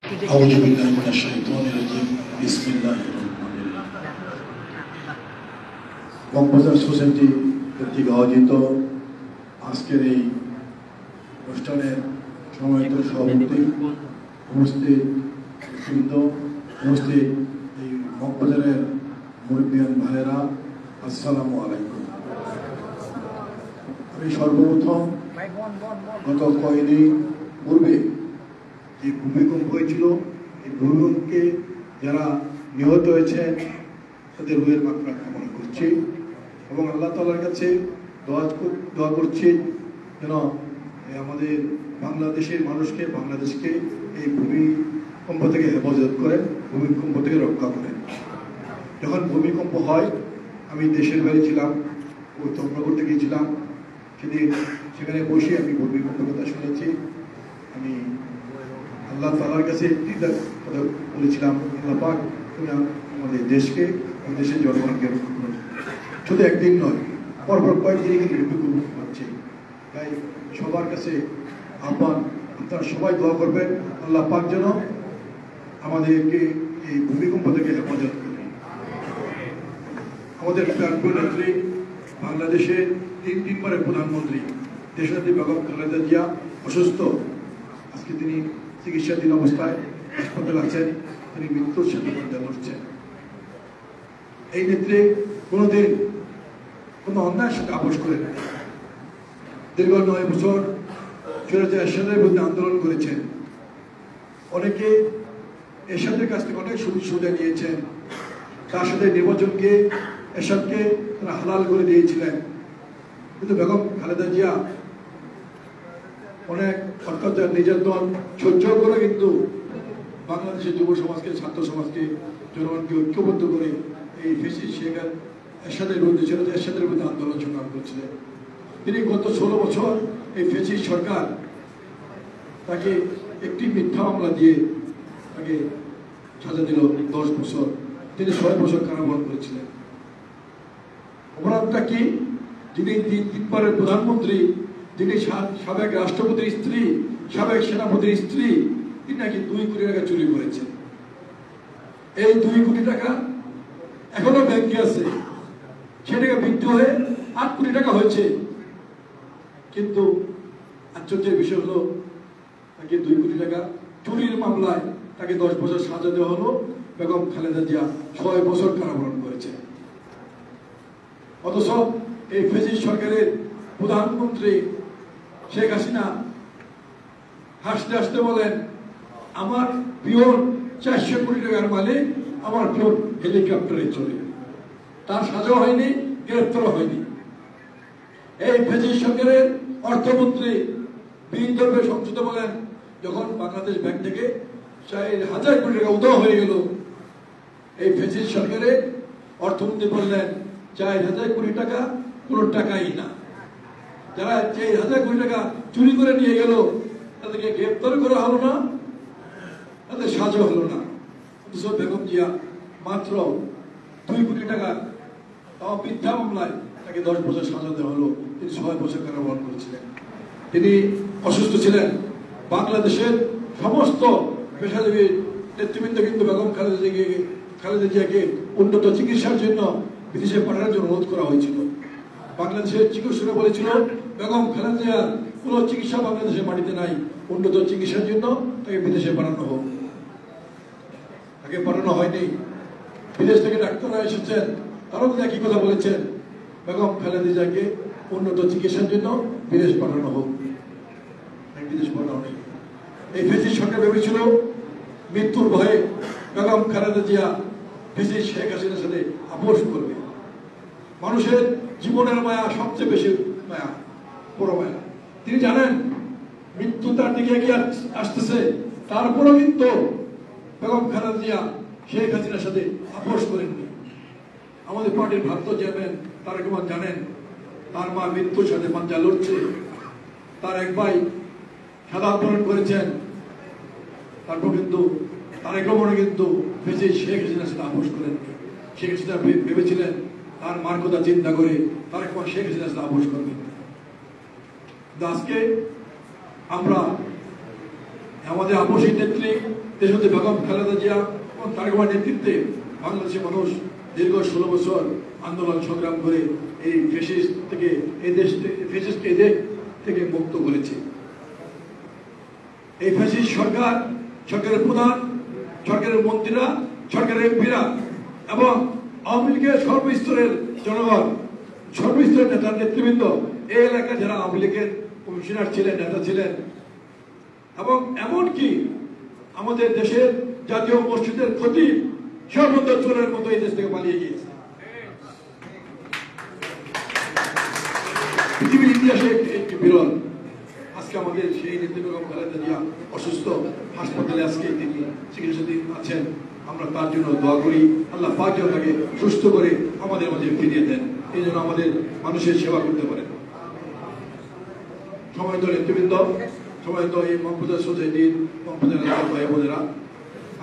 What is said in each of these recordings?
আউযু বিল্লাহি মিনাশ শাইতানির রাজিম বিসমিল্লাহির রহমানির রহিম। কম্পোজার সোসাইটি কর্তৃক আয়োজিত আজকের এই অনুষ্ঠানের সম্মানিত সভাপতি, উপস্থিত বৃন্দ, উপস্থিত এই কম্পোজারের মুরব্বিয়ান ভাইয়েরা, আসসালামু আলাইকুম। আমি সর্বপ্রথম গত কয়েকদিন পূর্বে যে ভূমিকম্প হয়েছিল, এই ভূমিকম্পে যারা নিহত হয়েছেন তাদের রুহের মাগফিরাত কামনা করছি এবং আল্লাহ তাআলার কাছে দোয়া করছি যেন আমাদের বাংলাদেশের মানুষকে, বাংলাদেশকে এই ভূমিকম্প থেকে হেফাজত করেন, ভূমিকম্প থেকে রক্ষা করেন। যখন ভূমিকম্প হয়, আমি দেশের বাইরে ছিলাম, চন্দ্রপুর গিয়েছিলাম, সেখানে বসে আমি ভূমিকম্পের কথা শুনেছি। আমি আল্লাহ তাআলার কাছে কথা বলেছিলাম, আল্লাহ পাক তুমি আমাদের দেশকে, দেশের জনগণকে রক্ষা করো। শুধু একদিন নয়, পরপর কয়েকদিনই কিন্তু ভূমিকম্প হচ্ছে। তাই সবার কাছে আহ্বান, আপনারা সবাই দোয়া করবেন আল্লাহ পাক যেন আমাদেরকে এই ভূমিকম্প থেকে হেফাজত করে। আমাদের প্রাণপ্রিয় নেত্রী, বাংলাদেশের তিনবারের প্রধানমন্ত্রী দেশনেত্রী বেগম খালেদা জিয়া অসুস্থ। আজকে তিনি চিকিৎসাধীন অবস্থায় হাসপাতালে আছেন, তিনি মৃত্যুর সাথে লড়ছেন। এই নেত্রী কোনোদিন কোনো অন্যায়ের সাথে আপোষ করে নাই। দীর্ঘ 9 বছর স্বৈরাচার এরশাদের বিরুদ্ধে আন্দোলন করেছেন। অনেকে এরশাদের কাছ থেকে অনেক সুবিধা নিয়েছেন। তার সাথে নির্বাচনকে, এরশাদকে তারা হালাল করে দিয়েছিলেন। কিন্তু বেগম খালেদা জিয়া অনেক অত্যাচার, নির্যাতন সহ্য করে কিন্তু বাংলাদেশের যুব সমাজকে, ছাত্র সমাজকে, জনগণকে ঐক্যবদ্ধ করে এই ফ্যাসিস্ট শেখ এরশাদের বিরুদ্ধে, এরশাদের বিরুদ্ধে আন্দোলন সংগ্রাম করছিলেন। তিনি গত 16 বছর এই ফ্যাসিস্ট সরকার তাকে একটি মিথ্যা মামলা দিয়ে তাকে সাজা দিল 10 বছর। তিনি 6 বছর কারাবরণ করেছিলেন। অপরাধটা কি? যিনি তিনবারের প্রধানমন্ত্রী, যিনি সাবেক রাষ্ট্রপতির স্ত্রী, সাবেক সেনাপতির স্ত্রী, তিনি নাকি 2 কোটি টাকা চুরি করেছেন। এই 2 কোটি টাকা এখনো ব্যাংকে আছে, সেটাকে বৃদ্ধি হয়ে 8 কোটি টাকা হয়েছে। কিন্তু আশ্চর্যের বিষয় হলো, তাকে 2 কোটি টাকা চুরির মামলায় তাকে 10 বছর সাজা দেওয়া হলো। বেগম খালেদা জিয়া 6 বছর কারাবরণ করেছে। অথচ এই ফ্যাসিস্ট সরকারের প্রধানমন্ত্রী শেখ হাসিনা হাসতে হাসতে বলেন, আমার পিয়ন 400 কোটি টাকার মালিক, আমার পিয়ন হেলিকপ্টারে চলে। তার সাজাও হয়নি, গ্রেফতারও হয়নি। এই ফ্যাসিস্ট সরকারের অর্থমন্ত্রী বিদ্যুৎ সংসদে বলেন, যখন বাংলাদেশ ব্যাংক থেকে 4000 কোটি টাকা উধাও হয়ে গেল, এই ফ্যাসিস্ট সরকারের অর্থমন্ত্রী বললেন 4000 কোটি টাকা কোনো টাকাই না। যারা 4000 কোটি টাকা চুরি করে নিয়ে গেল, তাদেরকে গ্রেফতার করা হলো না, তাদের সাজা হলো না। অথচ বেগম জিয়া মাত্র 2 কোটি টাকা তাও মিথ্যা মামলায় তাকে 10 বছর সাজা দেওয়া হলো। তিনি 6 বছর কারাবরণ করেছিলেন। তিনি অসুস্থ ছিলেন। বাংলাদেশের সমস্ত পেশাজীবী নেতৃবৃন্দ কিন্তু বেগম খালেদা জিয়াকে উন্নত চিকিৎসার জন্য বিদেশে পাঠানোর জন্য অনুরোধ করা হয়েছিল। বাংলাদেশের চিকিৎসকরা বলেছিল, বেগম খালেদা জিয়ার কোনো চিকিৎসা বাংলাদেশের মাটিতে নাই, উন্নত চিকিৎসার জন্য তাকে বিদেশে পাঠানো হোক। তাকে পাঠানো হয়নি। বিদেশ থেকে ডাক্তাররা এসেছেন, তারাও কিন্তু একই কথা বলেছেন, বেগম খালেদা জিয়াকে উন্নত চিকিৎসার জন্য বিদেশ পাঠানো হোক। বিদেশ পাঠানো নেই। এই ফ্যাসিস্ট সরকার ভেবেছিল মৃত্যুর ভয়ে বেগম খালেদা জিয়া ফ্যাসিস্ট শেখ হাসিনার সাথে আপোষ করবে। মানুষের জীবনের মায়া সবচেয়ে বেশি মায়া, বড় মায়া। তিনি জানেন মৃত্যু তার দিকে এগিয়ে আসতেছে, তারপরও কিন্তু বেগম খালেদা জিয়া শেখ হাসিনার সাথে আপোষ করেননি। আমাদের পার্টির ভারপ্রাপ্ত চেয়ারম্যান তারেক রহমান জানেন, তার মা মৃত্যুর সাথে পাঞ্জা লড়ছে। তার এক ভাই সাদা আন্দোলন করেছেন, তারপর কিন্তু তারেক রহমান কিন্তু শেখ হাসিনার সাথে আপোষ করেননি। শেখ হাসিনা ভেবেছিলেন তার মার কথা চিন্তা করে তারেক রহমান শেখ হাসিনার সাথে আপোষ করবেন। আজকে আমরা আমাদের আপোষের নেত্রী দেশপতি বেগম খালেদা জিয়া এবং তারেক রহমানের নেতৃত্বে বাংলাদেশের মানুষ দীর্ঘ 16 বছর আন্দোলন সংগ্রাম করে এই ফ্যাসিস্ট থেকে এই দেশ ফ্যাসিস্টকে এই দেশ থেকে মুক্ত করেছে। এই ফ্যাসিস্ট সরকার, সরকারের প্রধান, সরকারের মন্ত্রীরা, সরকারের এমপিরা এবং আওয়ামী লীগের সর্বস্তরের জনগণ, সর্বস্তরের নেতার নেতৃবৃন্দ, এই এলাকায় যারা আওয়ামী লীগের কমিশনার ছিলেন, নেতা ছিলেন এবং এমনকি আমাদের দেশের জাতীয় মসজিদের খতিব সর্বত্র চোরের মতো এই দেশ থেকে পালিয়ে গিয়েছে। পৃথিবীর ইতিহাসে একটি বিরল। আজকে আমাদের সেই নেত্রী বেগম খালেদা জিয়া অসুস্থ, হাসপাতালে আজকে তিনি চিকিৎসাধীন আছেন। আমরা তার জন্য দোয়া করি, আল্লাহ পাক যেন তাকে সুস্থ করে আমাদের মাঝে ফিরিয়ে দেন, এই জন্য আমাদের মানুষের সেবা করতে পারেন। সম্মানিত নেতৃবৃন্দ, সম্মানিত এই মহফুজা সোসাইটির মহফুজা ভাই বোনেরা,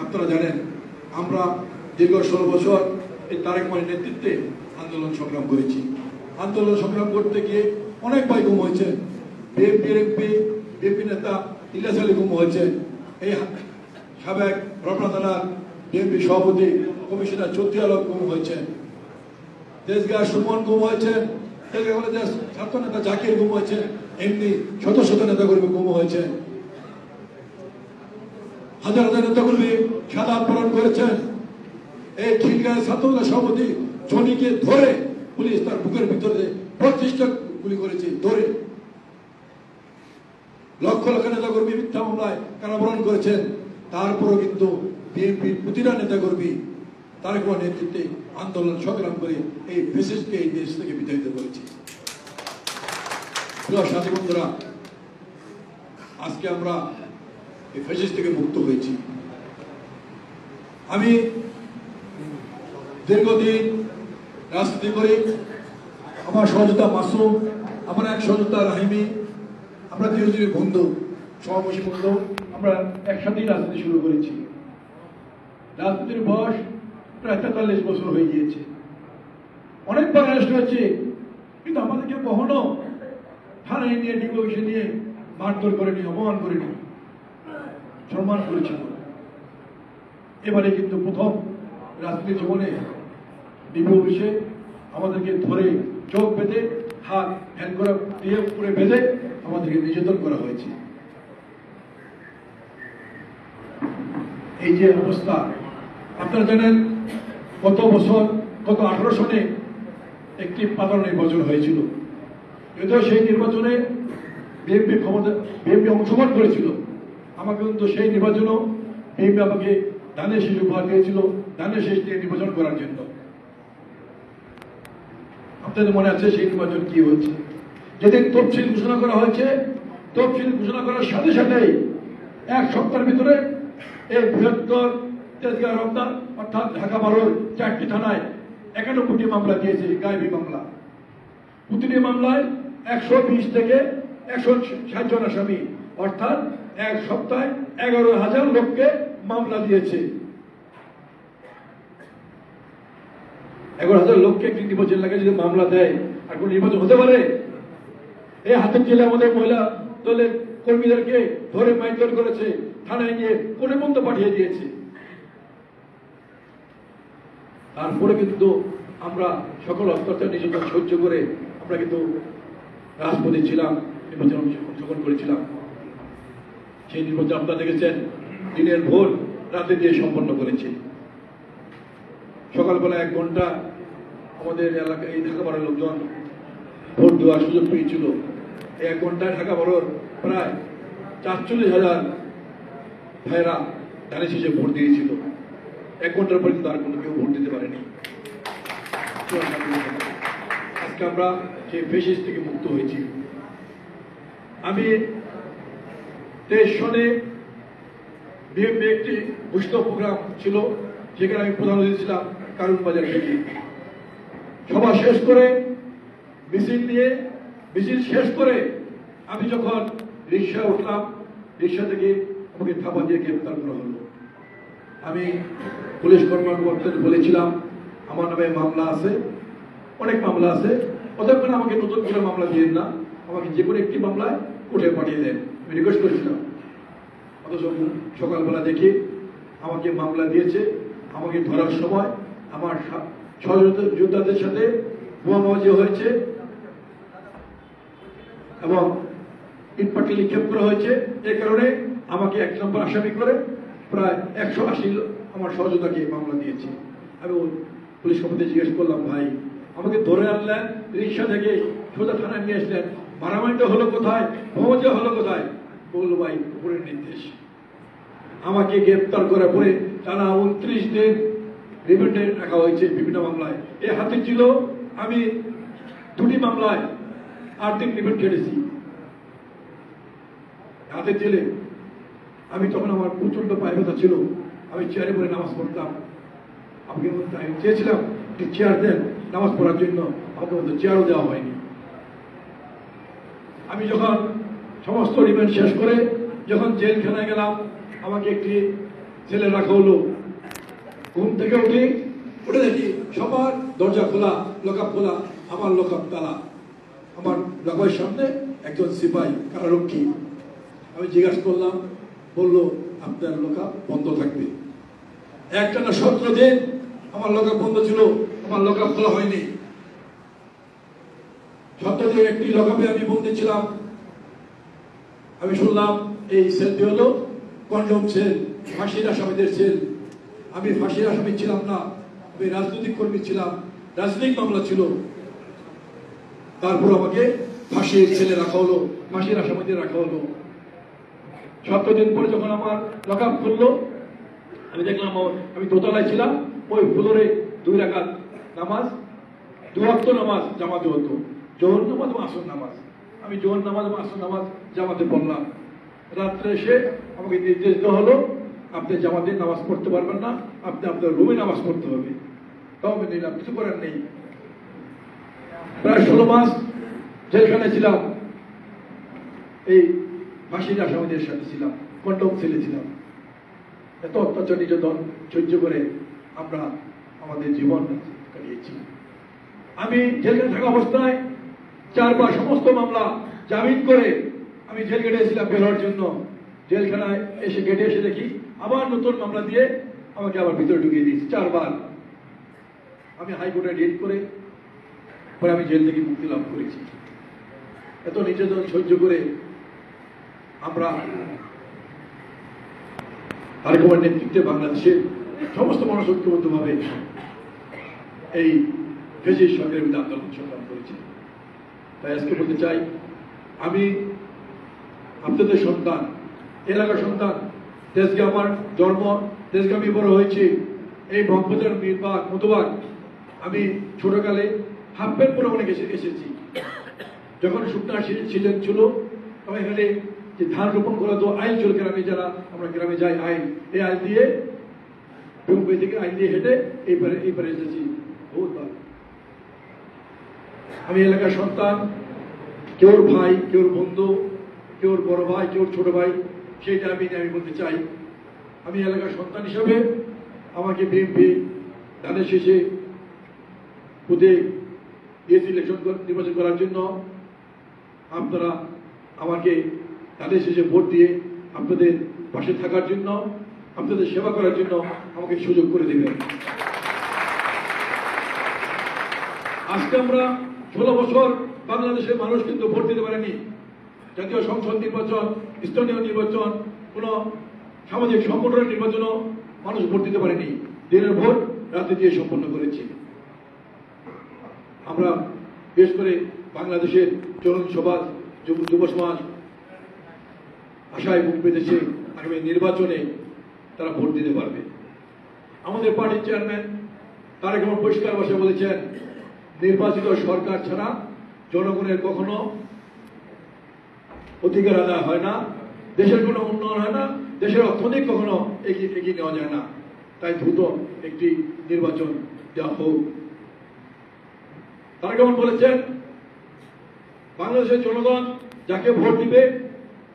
আপনারা জানেন আমরা দীর্ঘ 16 বছর এই তারেক রহমানের নেতৃত্বে আন্দোলন সংগ্রাম করেছি। আন্দোলন সংগ্রাম করতে গিয়ে অনেক ভাই গুম হয়েছে, বিএনপি নেতা ইলিয়াস আলী গুম হয়েছে, এই সাবেক রমনা থানার বিএনপি সভাপতি কমিশনার চৌধুরী আলম গুম হয়েছে, দেশগাঁ সুমন গুম হয়েছে, ছাত্র নেতা জাকির গুম হয়েছে, এমনি শত শত নেতা কর্মী গুম হয়েছে, হাজার হাজার নেতা কর্মী সাদা পালন করেছেন। এই খিলগাঁয়ের ছাত্রদল সভাপতি জনিকে ধরে পুলিশ তার বুকের ভিতরে 25টা গুলি করেছে ধরে। লক্ষ লক্ষ নেতা কর্মী মিথ্যা মামলায় কারাবরণ করেছেন। তারপরও কিন্তু বিএনপির প্রতিটা নেতা কর্মী তারেক রহমানের নেতৃত্বে আন্দোলন সংগ্রাম করে এই ফ্যাসিস্টকে এই দেশ থেকে বিতাড়িত করেছে। প্রিয় সাথী বন্ধুরা, আজকে আমরা এই ফ্যাসিস্ট থেকে মুক্ত হয়েছি। আমি দীর্ঘদিন রাজনীতি করি। আমার সহযোদ্ধা মাসুম, আমার এক সহযোদ্ধা রাহিমি, আমরা দীর্ঘদিনের বন্ধু, সহবাসী বন্ধু। আমরা একসাথেই রাজনীতি শুরু করেছি। রাজনীতির বয়স প্রায় 43 বছর হয়ে গিয়েছে। অনেকবার অ্যারেস্ট হয়েছে, কিন্তু আমাদেরকে কখনো থানায় নিয়ে ডিভিশন নিয়ে মারধর করেনি, অপমান করেনি, সম্মান করেছিল। এবারে কিন্তু প্রথম রাজনীতি জীবনে ডিবি অফিসে আমাদেরকে ধরে চোখ বেঁধে হাত হ্যান্ড করা দিয়ে উপরে বেঁধে আমাদেরকে নির্যাতন করা হয়েছে। এই যে অবস্থা, আপনারা জানেন গত 18 সনে একটি পাতানো নির্বাচন হয়েছিল। যদিও সেই নির্বাচনে বিএনপি অংশগ্রহণ করেছিল, আমাকে কিন্তু সেই নির্বাচনও বিএনপি আমাকে ধানের শীষ উপহার দিয়েছিল, ধানের শীষ দিয়ে নির্বাচন করার জন্য। আপনাদের মনে আছে সেই নির্বাচন কি হয়েছে? যেদিন তফসিল ঘোষণা করা হয়েছে, তফসিল ঘোষণা করার সাথে সাথেই 1 সপ্তাহের ভিতরে এই বৃহত্তর তেজগাঁ রমনা অর্থাৎ ঢাকা মহানগর 4টি থানায় 91টি মামলা দিয়েছে, গায়েবী মামলা। প্রতিটি মামলায় 120 থেকে 160 জন আসামি, অর্থাৎ 1 সপ্তাহে 11,000 লোককে মামলা দিয়েছে। 11,000 লোককে একটি নির্বাচন এলাকায় যদি মামলা দেয়, আর কোন নির্বাচন হতে পারে? এই হাতের জেলে আমাদের মহিলা দলের কর্মীদেরকে ধরে মারধর করেছে, থানায় নিয়ে কোর্টে পর্যন্ত পাঠিয়ে দিয়েছে। তারপরে কিন্তু আমরা সকল অত্যাচার নির্যাতন সহ্য করে আমরা কিন্তু রাজপথে ছিলাম, নির্বাচন অংশগ্রহণ করেছিলাম। সেই নির্বাচন আপনারা দেখেছেন, দিনের ভোর রাতে দিয়ে সম্পন্ন করেছে। সকালবেলা 1 ঘন্টা আমাদের এলাকায় এই ঢাকা মহানগরের লোকজন ভোট দেওয়ার সুযোগ পেয়েছিল। এই 1 ঘন্টায় ঢাকা মহানগর প্রায় ৪৪,000 ভাইরা ধানের শীষে ভোট দিয়েছিল। 1 ঘন্টার পরে কিন্তু আর কোনো কেউ ভোট দিতে পারেনি। আজকে আমরা সেই ফ্যাসিস্ট থেকে মুক্ত হয়েছি। আমি 23 সনে বিএনপি একটি ঘোষিত প্রোগ্রাম ছিল, যেখানে আমি প্রধান অতিথি ছিলাম কারণ বাজার থেকে। সভা শেষ করে মিছিল শেষ করে আমি যখন রিক্সা উঠলাম, রিক্সা থেকে আমাকে থাবা দিয়ে গ্রেপ্তার করা হলো। আমি পুলিশ কর্মকর্তাদের বলেছিলাম আমার নামে মামলা আছে, অনেক মামলা আছে, অতক্ষণ আমাকে নতুন করে মামলা দিয়েন না, আমাকে যে কোনো একটি মামলায় কোর্টে পাঠিয়ে দেন, আমি রিকোয়েস্ট করেছিলাম। অথচ সকালবেলা দেখি আমাকে মামলা দিয়েছে। আমাকে ধরার সময় আমার সহযোদ্ধাদের সাথে বোমাবাজি হয়েছে এবং ইটপাটকে নিক্ষেপ করা হয়েছে। এই কারণে আমাকে 1 নম্বর আসামি করে প্রায় 180 আমার সহযোদ্ধাকে মামলা দিয়েছে। আমি পুলিশ কর্মীদের জিজ্ঞেস করলাম, ভাই আমাকে ধরে আনলেন, রিক্সা থেকে সোজা থানায় নিয়ে আসলেন, মারামারিটা হলো কোথায়, বোমাবাজি হলো কোথায়? বললো, ভাই উপরের নির্দেশ। আমাকে গ্রেপ্তার করে পরে টানা 29 দিন রিমান্ডে রাখা হয়েছে বিভিন্ন মামলায়। এই হাতে ছিল আমি 2টি মামলায় 8 দিন রিমান্ড কেটেছি হাতের জেলে। আমি তখন আমার প্রচন্ড পায়ে ব্যথা ছিল, আমি চেয়ারে পরে নামাজ পড়তাম। আমাকে আমি চেয়েছিলাম একটি চেয়ার দেন নামাজ পড়ার জন্য, আমাকে মধ্যে চেয়ারও দেওয়া হয়নি। আমি যখন সমস্ত রিমান্ড শেষ করে যখন জেলখানায় গেলাম, আমাকে একটি ছেলে রাখা হলো। ঘুম থেকে উঠে দেখি সবার দরজা খোলা, লকআপ খোলা, আমার লকআপ তালা। আমার লকআপের সামনে একজন সিপাহি কারারক্ষী। আমি জিজ্ঞাসা করলাম, বললো আপনার লকআপ বন্ধ থাকবে। একটানা 17 দিন আমার লকআপ বন্ধ ছিল, আমার লকআপ খোলা হয়নি। 17 দিন একটি লকআপে আমি বন্দী ছিলাম। আমি শুনলাম এই সেলটি হলো কন্ডম সেল, ফাঁসির আসামিদের সেল। আমি ফাঁসির আসামি ছিলাম না, আমি রাজনৈতিক কর্মী ছিলাম, রাজনৈতিক মামলা ছিল। তারপর আমাকে ফাঁসির সেলে রাখা হলো, ফাঁসির আসামিদের রাখা হলো। 17 দিন পরে যখন আমার লকআপ খুললো, আমি দেখলাম আমি দোতলায় ছিলাম, ওই ফ্লোরে 2 রাকাত নামাজ, 2 ওয়াক্ত নামাজ জামাতে হতো, জোহর নামাজ এবং আসর নামাজ। আমি জোহর নামাজ এবং আসর নামাজ জামাতে পড়লাম। রাত্রে এসে আমাকে নির্দেশ দেওয়া হলো, আপনি জামাতে নামাজ পড়তে পারবেন না, আপনি আপনার রুমে নামাজ পড়তে হবে। তাও আমি নিলাম, কিছু করার নেই। প্রায় 16 মাস জেলখানায় ছিলাম, এই ফাঁসির আসামিদের সাথে ছিলাম, কন্ডম সেলে ছিলাম। এত অত্যাচার নির্যাতন সহ্য করে আমরা আমাদের জীবন কাটিয়েছি। আমি জেলখানায় থাকা অবস্থায় 4 বার সমস্ত মামলা জামিন করে আমি জেল গেটে এসেছিলাম বের হওয়ার জন্য। জেলখানায় এসে গেটে এসে দেখি আবার নতুন মামলা দিয়ে আমাকে আবার ভিতরে ঢুকিয়ে দিয়েছি 4 বার। আমি হাইকোর্টে রিট করে পরে আমি জেল থেকে মুক্তি লাভ করেছি। এত নির্যাতন সহ্য করে আমরা তারেক রহমানের নেতৃত্বে বাংলাদেশের সমস্ত মানুষ ঐক্যবদ্ধভাবে এই ফ্যাসিস্ট সরকারের বিরুদ্ধে আন্দোলন সংগ্রাম করেছি। তাই আজকে বলতে চাই, আমি আপনাদের সন্তান, এলাকার সন্তান। দেশকে আমার জন্ম, দেশকে আমি বড় হয়েছি এই মহব্বতের মিরবাগ মতবাগ। আমি ছোটকালে হাফ প্যান্ট পরে অনেক এসেছি। যখন শুকনা সিজন ছিল, তখন এখানে যে ধান রোপণ করা তো আইল চল, গ্রামে যারা আমরা গ্রামে যাই, আইল, এই আইল দিয়ে বেগুনবাড়ি থেকে আইল দিয়ে হেঁটে এইবারে এসেছি বহুত বার। আমি এলাকার সন্তান, কেউর ভাই, কেউর বন্ধু, কেউর বড় ভাই, কেউর ছোট ভাই, সেইটা আমি বলতে চাই। আমি এলাকার সন্তান হিসাবে আমাকে বিএনপি ধানের শেষে বুথে দিয়েছে নির্বাচন করার জন্য। আপনারা আমাকে তাদের শেষে ভোট দিয়ে আপনাদের পাশে থাকার জন্য, আপনাদের সেবা করার জন্য আমাকে সুযোগ করে দেবেন। আজকে আমরা 16 বছর বাংলাদেশের মানুষ কিন্তু ভোট দিতে পারেনি। জাতীয় সংসদ নির্বাচন, স্থানীয় নির্বাচন, কোন সামাজিক সংগঠনের নির্বাচনও মানুষ ভোট দিতে পারেনি। দিনের ভোট রাতে দিয়ে সম্পন্ন করেছি। আমরা বিশেষ করে বাংলাদেশের তরুণ সমাজ, যুব সমাজ আশায় বুক বেঁধেছে আগামী নির্বাচনে তারা ভোট দিতে পারবে। আমাদের পার্টির চেয়ারম্যান তারেক রহমান পরিষ্কার ভাষায় বলেছেন, নির্বাচিত সরকার ছাড়া জনগণের কখনো অধিকার আদায় হয় না, দেশের কোনো উন্নয়ন হয় না, দেশের অর্থনীতি কখনো এগিয়ে নেওয়া যায় না। তাই দ্রুত একটি নির্বাচন দেওয়া হোক। তারেক রহমান বলেছেন, বাংলাদেশের জনগণ যাকে ভোট দিবে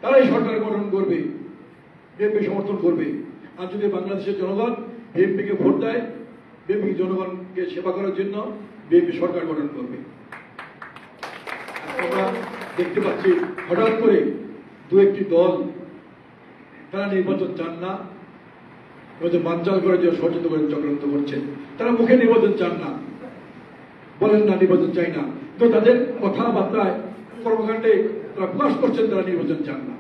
তারাই সরকার গঠন করবে, বিএনপি সমর্থন করবে। আর যদি বাংলাদেশের জনগণ বিএনপিকে ভোট দেয়, বিএনপি জনগণকে সেবা করার জন্য বিএনপি সরকার গঠন করবে। আমরা দেখতে পাচ্ছি হঠাৎ করে 2-1টি দল তারা নির্বাচন চান না, বানচাল করার জন্য সচেতন করে চক্রান্ত করছে। তারা মুখে নির্বাচন চান না, বলেন না নির্বাচন চাই না, তো তাদের কথাবার্তায় কর্মকাণ্ডে তারা প্রকাশ করছেন তারা নির্বাচন চান না।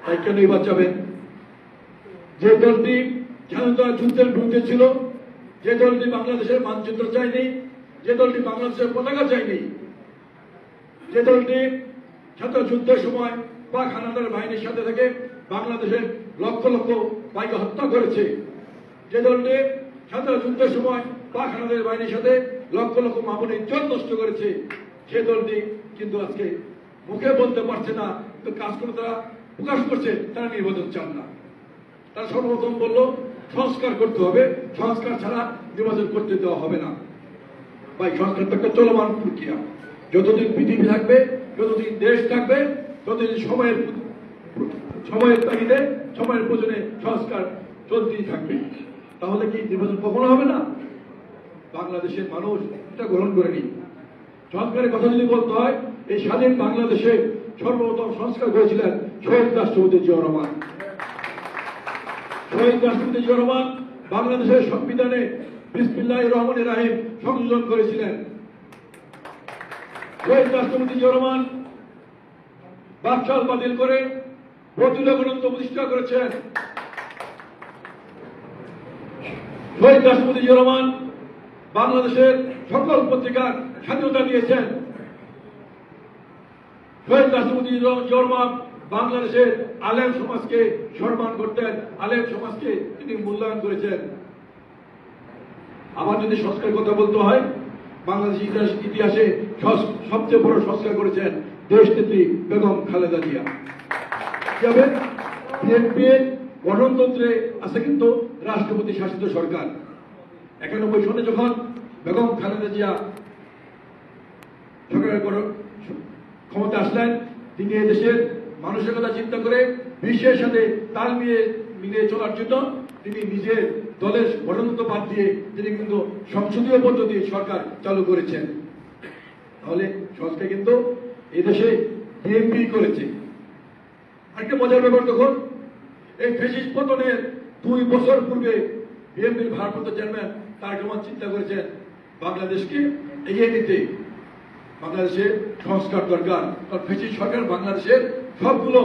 তাই কেন এবার যাবেন? যে দলটি স্বাধীনতা যুদ্ধের বিরুদ্ধে ছিল, যে দলটি বাংলাদেশের মানচিত্র চায়নি, যে দলটি বাংলাদেশের পতাকা চায়নি, যে দলটি স্বাধীনতা যুদ্ধের সময় পাক হানাদার বাহিনীর সাথে থেকে বাংলাদেশের লক্ষ লক্ষ ভাইকে হত্যা করেছে, যে দলটি স্বাধীনতা যুদ্ধের সময় পাক হানাদার বাহিনীর সাথে লক্ষ লক্ষ মা বোনের ইজ্জত নষ্ট করেছে, সে দলটি কিন্তু আজকে মুখে বলতে পারছে না, কিন্তু কাজ করে তারা প্রকাশ করছে তারা নির্বাচন চান না। তারা সর্বপ্রথম বলল সংস্কার করতে হবে, সংস্কার ছাড়া নির্বাচন করতে দেওয়া হবে না। ভাই, সংস্কার তো একটা চলমান প্রক্রিয়া, যতদিন পৃথিবী থাকবে, যতদিন দেশ থাকবে, ততদিন সময়ের তাগিদে সময়ের প্রয়োজনে সংস্কার চলতেই থাকবে। তাহলে কি নির্বাচন কখনো হবে না? বাংলাদেশের মানুষ এটা গ্রহণ করেনি। সংস্কারের কথা যদি বলতে হয়, এই স্বাধীন বাংলাদেশে সর্বপ্রথম সংস্কার করেছিলেন শহীদ রাষ্ট্রপতি জিয়াউর রহমান। শহীদ রাষ্ট্রপতি জিয়াউর রহমান বাংলাদেশের সংবিধানে বিসমিল্লাহির রহমানির রহিম সংযোজন করেছিলেন। শহীদ রাষ্ট্রপতি জিয়াউর রহমান বাকশাল বাতিল করে ফতুল্লা গ্রন্থ প্রতিষ্ঠা করেছেন। শহীদ রাষ্ট্রপতি জিয়াউর রহমান বাংলাদেশের সকল পত্রিকার স্বাধীনতা দিয়েছেন। শহীদ রাষ্ট্রপতি জিয়াউর রহমান বাংলাদেশের আলেম সমাজকে সম্মান করতেন, আলেম সমাজকে তিনি মূল্যায়ন করেছেন। আবার যদি সংস্কারের কথা বলতে হয়, বাংলাদেশের ইতিহাসে সবচেয়ে বড় সংস্কার করেছেন দেশনেত্রী বেগম খালেদা জিয়া। বিএনপির গণতন্ত্রে আছে কিন্তু রাষ্ট্রপতি শাসিত সরকার। 91 সনে যখন বেগম খালেদা জিয়া সরকারের ক্ষমতা আসলেন, তিনি এই দেশের মানুষের কথা চিন্তা করে বিশ্বের সাথে তাল মিলিয়ে চলার জন্য তিনি নিজের দলের গঠনতন্ত্র বাদ দিয়ে তিনি কিন্তু সংসদীয় পদ্ধতি সরকার চালু করেছেন। তাহলে সংস্কার কিন্তু এদেশে বিএনপি করেছে। আরেকটা মজার ব্যাপার, তখন এই ফ্যাসিস্ট পতনের 2 বছর পূর্বে বিএনপির ভারপ্রাপ্ত চেয়ারম্যান তারেক রহমান চিন্তা করেছেন বাংলাদেশকে এগিয়ে নিতে বাংলাদেশের সংস্কার দরকার। কারণ ফ্যাসিস্ট সরকার বাংলাদেশের সবগুলো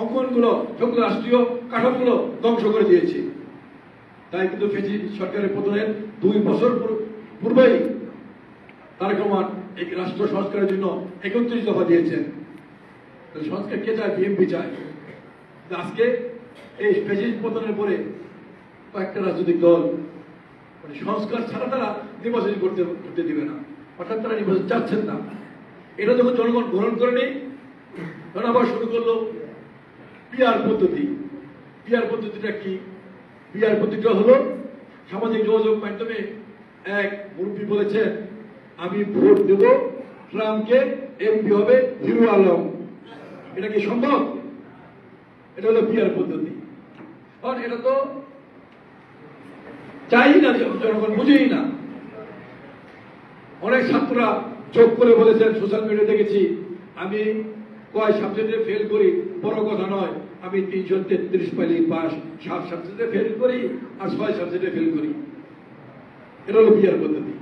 অঙ্গনগুলো, সবগুলো রাষ্ট্রীয় কাঠামোগুলো ধ্বংস করে দিয়েছে। তাই কিন্তু ফ্যাসিস্ট সরকারের পতনের 2 বছর পূর্বেই তারেক রহমান এই রাষ্ট্র সংস্কারের জন্য 31 দফা দিয়েছেন। সংস্কার কে চায়? বিএনপি চায়। আজকে এই ফ্যাসিস্ট পতনের পরে কয়েকটা রাজনৈতিক দল সংস্কার ছাড়া তারা নির্বাচন করতে দিবে না, অর্থাৎ তারা নির্বাচন চাচ্ছেন না। এটা যখন জনগণ গ্রহণ করেনি, তখন আবার শুরু করলো পিআর পদ্ধতি। পিআর পদ্ধতিটা কি? পিআর পদ্ধতিটা হলো সামাজিক যোগাযোগ মাধ্যমে এক মুরব্বী বলেছেন, আমি ভোট দেব ট্রাম্পকে, এমপি হবে হিরো আলম। এটা কি সম্ভব? এটা হলো পিআর পদ্ধতি। কারণ এটা তো চাই না, জনগণ বুঝেই না। অনেক ছাত্ররা যোগ করে বলেছেন, সোশ্যাল মিডিয়া দেখেছি, আমি কয় সাবজেক্টে ফেল করি বড় কথা নয়, আমি 333 পাইলেই পাস, 7 সাবজেক্টে ফেল করি আর 6 সাবজেক্টে ফেল করি। এটা হলো পিআর পদ্ধতি।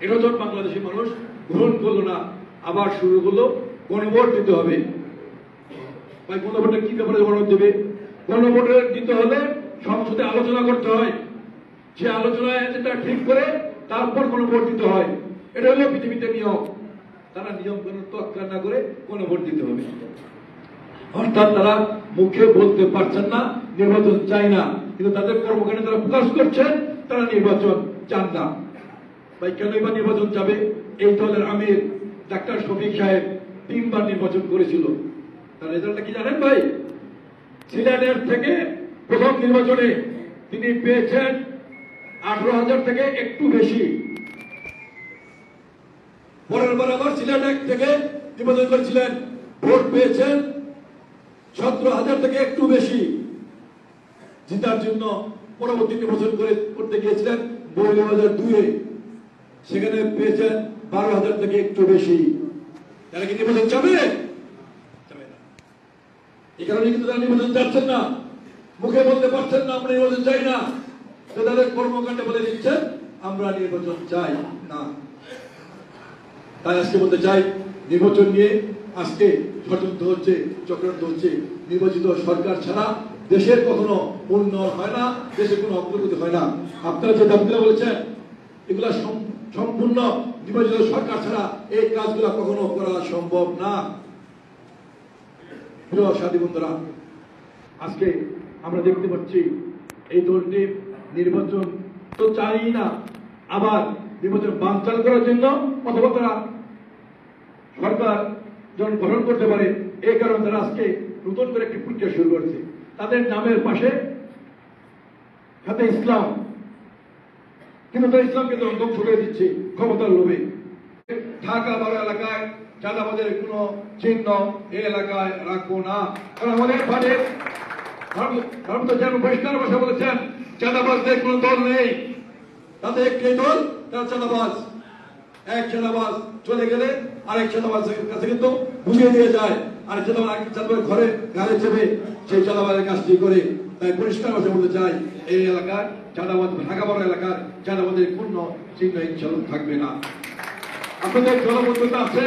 এটা যখন বাংলাদেশের মানুষ গ্রহণ করলো না, আবার শুরু করলো গণভোট দিতে হবে। ভাই, গণভোটে কি ব্যাপারে গণভোট দেবে? গণভোট দিতে হলে সংসদে আলোচনা করতে হয়, সে আলোচনায় যেটা ঠিক করে তারপর গণভোট দিতে হয়। এটা হলো পৃথিবীতে নিয়ম। তারা নিয়ম তোয়াক্কা না করে গণভোট দিতে হবে। অর্থাৎ তারা মুখে বলতে পারছেন না নির্বাচন চাই না, কিন্তু তাদের কর্মকাণ্ডে তারা প্রকাশ করছেন তারা নির্বাচন চান না। ভাই, কেন এবার নির্বাচন যাবে? এই দলের আমির ডাক্তার শফিক সাহেব 3 বার নির্বাচন করেছিল। তার রেজাল্টটা কি জানেন ভাই? সিলেটের থেকে প্রথম নির্বাচনে তিনি পেয়েছেন 18,000 থেকে একটু বেশি। পরের বার আবার সিলেট থেকে নির্বাচন করেছিলেন, ভোট পেয়েছেন 17,000 থেকে একটু বেশি। জিতার জন্য পরবর্তী নির্বাচন করতে গিয়েছিলেন 2002-এ, সেখানে পেয়েছেন 12,000 থেকে একটু বেশি। তারা কি নির্বাচন যাবে? যাবে না। এই কারণে কিন্তু তারা নির্বাচন যাচ্ছেন না। মুখে বলতে পারছেন না আমরা নির্বাচন চাই না, তো তাদের কর্মকাণ্ডে বলে দিচ্ছেন আমরা নির্বাচন চাই না। তাই আজকে বলতে চাই, নির্বাচন নিয়ে আজকে ষড়যন্ত্র হচ্ছে, চক্রান্ত হচ্ছে। নির্বাচিত সরকার ছাড়া দেশের কখনো উন্নয়ন হয় না, দেশের কোনো অগ্রগতি হয় না। আপনারা যে দাবিগুলো বলেছেন এগুলা সম্পূর্ণ নির্বাচিত সরকার ছাড়া এই কাজগুলো কখনো করা সম্ভব না। প্রিয় সাথী বন্ধুরা, আজকে আমরা দেখতে পাচ্ছি এই দলটি নির্বাচন তো চাই না, আবার নির্বাচন বানচাল করার জন্য অথবা তারা সরকার যখন গঠন করতে পারে এই কারণে তারা আজকে নতুন করে একটি প্রক্রিয়া শুরু করছে। তাদের নামের পাশে সাথে ইসলাম, কিন্তু তারা ইসলামকে ধ্বংস করে দিচ্ছে ক্ষমতার লোভে। ঢাকা 12 এলাকায় চাঁদাবাজের কোন চিহ্ন এই এলাকায় রাখবো না, কারণ আমাদের পরিষ্কার ভাষা বলেছেন চাঁদাবাজদের কোন দল নেই, তাদের একটি দল, তারা চাঁদাবাজ। এক চাঁদাবাজ চলে গেলে আরেক চাঁদাবাজের কাছে কিন্তু বুঝিয়ে দিয়ে যায়, আর চাঁদাবাজ ঘরে গাড়ি চেপে সেই চাঁদাবাজের কাজটি করে। তাই পরিষ্কার ভাষা বলতে চাই, এই এলাকার চাঁদাবাজ, ঢাকা 12 এলাকার চাঁদাবাজের কোন চিহ্ন ইনশাআল্লাহ থাকবে না। আপনাদের জনবদ্ধতা আছে,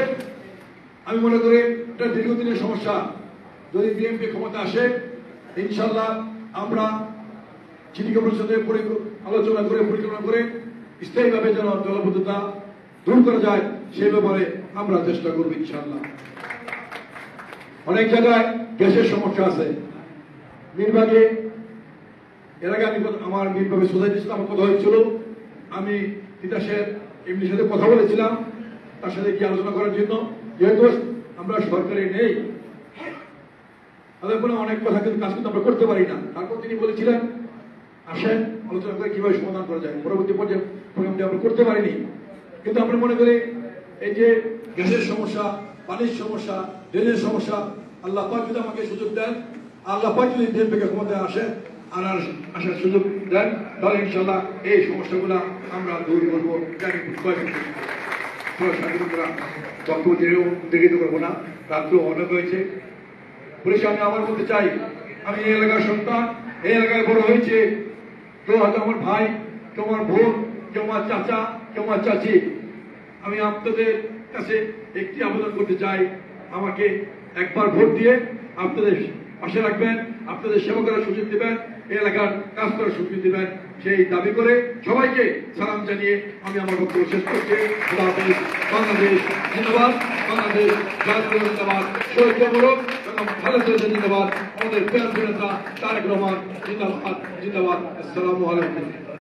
আমি মনে করি এটা দীর্ঘদিনের সমস্যা। যদি বিএনপি ক্ষমতা আসে ইনশাআল্লাহ আমরা সিটি কর্পোরেশনের আলোচনা করে পরিচালনা করে স্থায়ীভাবে যেন জলবদ্ধতা দূর করা যায় সেই ব্যাপারে আমরা চেষ্টা করব ইনশাআল্লাহ। অনেক জায়গায় গ্যাসের সমস্যা আছে, মিরবাগে এর আগে আমি আমার মিরবাগে সোসাইটির সাথে আমার কথা হয়েছিল, আমি তিতাসের এমনির সাথে কথা বলেছিলাম তার সাথে কি আলোচনা করার জন্য, যেহেতু আমরা সরকারে নেই তাদের কোনো অনেক কথা কিন্তু কাজ কিন্তু আমরা করতে পারি না। তারপর তিনি বলেছিলেন আসেন আলোচনা করে কিভাবে সমাধান করা যায়, পরবর্তী পর্যায়ে প্রোগ্রামটি আমরা করতে পারিনি। কিন্তু আমরা মনে করি এই যে গ্যাসের সমস্যা, পানির সমস্যা, ড্রেনের সমস্যা, আল্লাহ পাক যদি আমাকে সুযোগ দেন, আল্লাহ পাক যদি বিএনপিকে ক্ষমতায় আসে আর আসার সুযোগ দেন, তাহলে ইনশাআল্লাহ এই সমস্যাগুলো আমরা দূর করবো। বক্তব্যেও উদ্যোগিত করবো না, রাত্রেও অনেক হয়েছে। পুলিশ আমি আবার বলতে চাই, আমি এই এলাকার সন্তান, এই এলাকায় বড় হয়েছে। কেউ হয়তো আমার ভাই, কেউ আমার বোন, কেউ আমার চাচা, কেউ আমার চাচি। আমি আপনাদের কাছে একটি আবেদন করতে চাই, আমাকে একবার ভোট দিয়ে আপনাদের পাশে রাখবেন, আপনাদের সেবা করার সুযোগ দেবেন, এই এলাকার কাজ করার সুযোগ দেবেন, সেই দাবি করে সবাইকে সালাম জানিয়ে আমি আমার বক্তব্য শেষ করছি। বাংলাদেশ জিন্দাবাদ, বাংলাদেশ জাতীয় জিন্দাবাদ, শহীদ এবং খালেদা জিন্দাবাদ, আমাদের প্রিয় নেতা তারেক রহমান জিন্দাবাদ, জিন্দাবাদ। আসসালামু আলাইকুম।